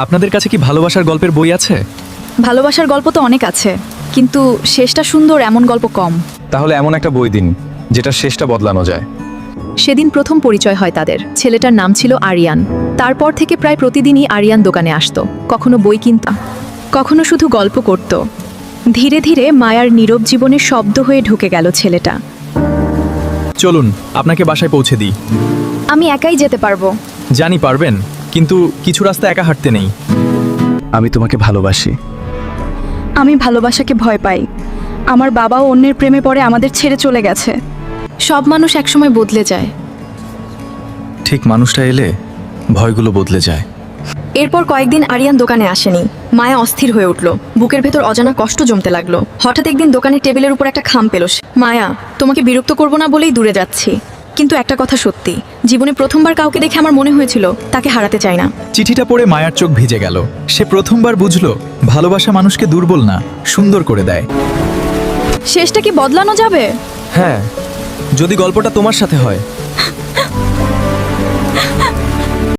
আপনাদের কাছে কি ভালোবাসার গল্পের বই আছে? ভালোবাসার গল্প তো অনেক আছে, কিন্তু শেষটা সুন্দর এমন গল্প কম। তাহলে এমন একটা বই দিন যেটা শেষটা বদলানো যায়। সেদিন প্রথম পরিচয় হয় তাদের। ছেলেটার নাম ছিল আরিয়ান। তারপর থেকে প্রায় প্রতিদিনই আরিয়ান দোকানে আসতো, কখনো বই কিনতো, কখনো শুধু গল্প করত। ধীরে ধীরে মায়ার নীরব জীবনে শব্দ হয়ে ঢুকে গেল ছেলেটা। চলুন আপনাকে বাসায় পৌঁছে দিই। আমি একাই যেতে পারবো। জানি পারবেন, কিন্তু কিছু রাস্তা একা হাঁটতে নেই। আমি তোমাকে ভালোবাসি। আমি ভালোবাসাকে ভয় পাই। আমার বাবাও অন্যের প্রেমে পড়ে আমাদের ছেড়ে চলে গেছে। সব মানুষ একসময় বদলে যায়। ঠিক মানুষটা এলে ভয়গুলো বদলে যায়। এরপর কয়েকদিন আরিয়ান দোকানে আসেনি। মায়া অস্থির হয়ে উঠল, বুকের ভেতর অজানা কষ্ট জমতে লাগলো। হঠাৎ একদিন দোকানের টেবিলের উপর একটা খাম পেল। মায়া, তোমাকে বিরক্ত করবো না বলেই দূরে যাচ্ছি, কিন্তু একটা কথা সত্যি, জীবনে প্রথমবার কাউকে দেখে আমার মনে হয়েছিল তাকে হারাতে চাই না। চিঠিটা পড়ে মায়ার চোখ ভিজে গেল। সে প্রথমবার বুঝলো ভালোবাসা মানুষকে দুর্বল না, সুন্দর করে দেয়। শেষটা কি বদলানো যাবে? হ্যাঁ, যদি গল্পটা তোমার সাথে হয়।